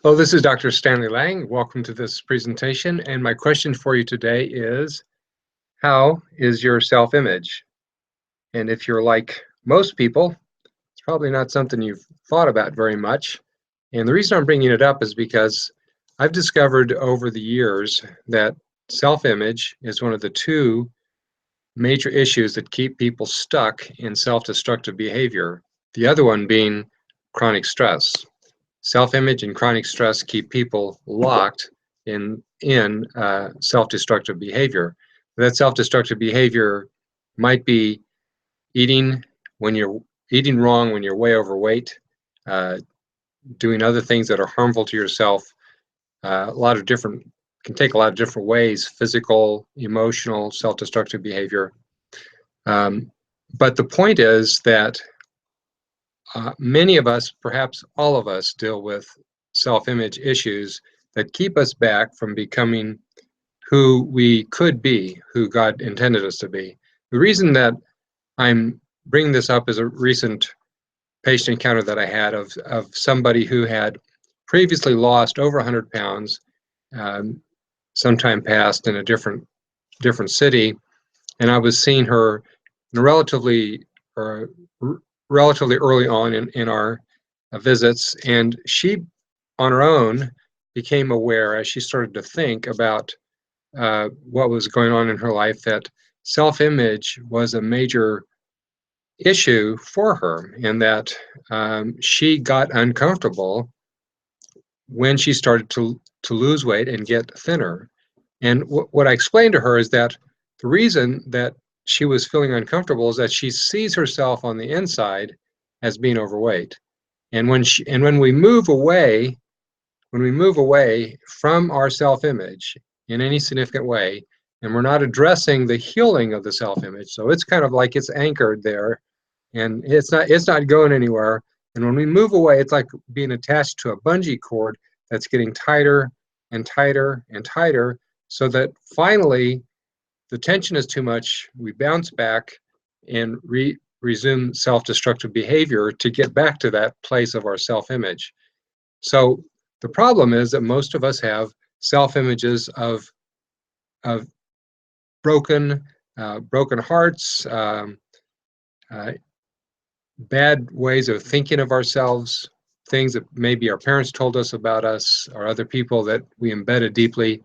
Hello, this is Dr. Stanley Lang. Welcome to this presentation. And my question for you today is, how is your self-image? And if you're like most people, it's probably not something you've thought about very much. And the reason I'm bringing it up is because I've discovered over the years that self-image is one of the two major issues that keep people stuck in self-destructive behavior. The other one being chronic stress. Self-image and chronic stress keep people locked in self-destructive behavior. That self-destructive behavior might be eating when you're eating wrong, when you're way overweight, uh, doing other things that are harmful to yourself. A lot of different can take a lot of different ways: physical, emotional, self-destructive behavior. But the point is that many of us, perhaps all of us, deal with self-image issues that keep us back from becoming who we could be, who God intended us to be. The reason that I'm bringing this up is a recent patient encounter that I had of somebody who had previously lost over 100 pounds sometime past in a different city, and I was seeing her in a relatively early on in our visits, and she, on her own, became aware as she started to think about what was going on in her life, that self-image was a major issue for her, and that she got uncomfortable when she started to lose weight and get thinner. And what I explained to her is that the reason that she was feeling uncomfortable is that she sees herself on the inside as being overweight. And when we move away, from our self-image in any significant way, and we're not addressing the healing of the self-image, so it's kind of like it's anchored there, and it's not going anywhere. And when we move away, it's like being attached to a bungee cord that's getting tighter and tighter and tighter, so that finally the tension is too much. We bounce back and resume self-destructive behavior to get back to that place of our self-image. So the problem is that most of us have self-images of broken hearts, bad ways of thinking of ourselves, things that maybe our parents told us about us or other people that we embedded deeply.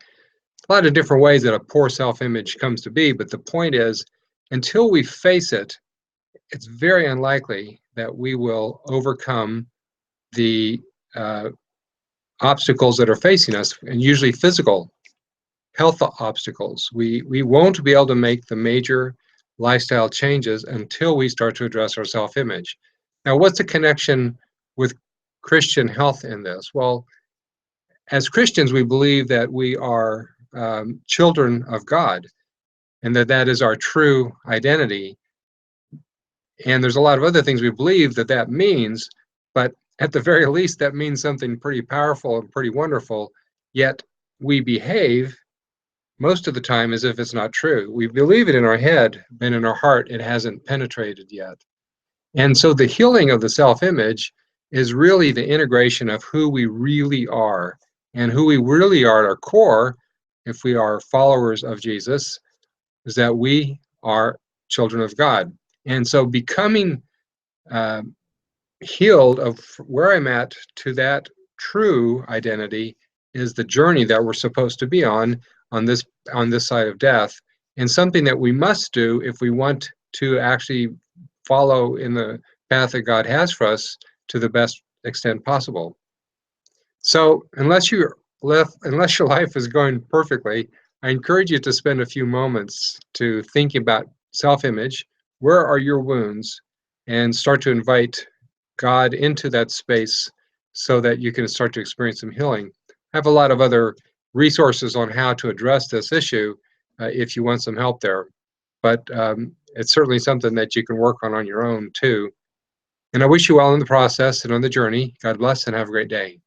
A lot of different ways that a poor self-image comes to be, but the point is, until we face it, it's very unlikely that we will overcome the obstacles that are facing us, and usually physical health obstacles. We won't be able to make the major lifestyle changes until we start to address our self-image. Now, what's the connection with Christian health in this? Well, as Christians, we believe that we are children of God, and that is our true identity. And there's a lot of other things we believe that means, but at the very least, that means something pretty powerful and pretty wonderful, yet we behave most of the time as if it's not true. We believe it in our head, but in our heart, it hasn't penetrated yet. And so the healing of the self-image is really the integration of who we really are. And who we really are at our core, if we are followers of Jesus, is that we are children of God. And so becoming healed of where I'm at to that true identity is the journey that we're supposed to be on this side of death, and something that we must do if we want to actually follow in the path that God has for us to the best extent possible. So unless your life is going perfectly, I encourage you to spend a few moments to think about self-image. Where are your wounds? And start to invite God into that space so that you can start to experience some healing. I have a lot of other resources on how to address this issue if you want some help there. But it's certainly something that you can work on your own too. And I wish you well in the process and on the journey. God bless and have a great day.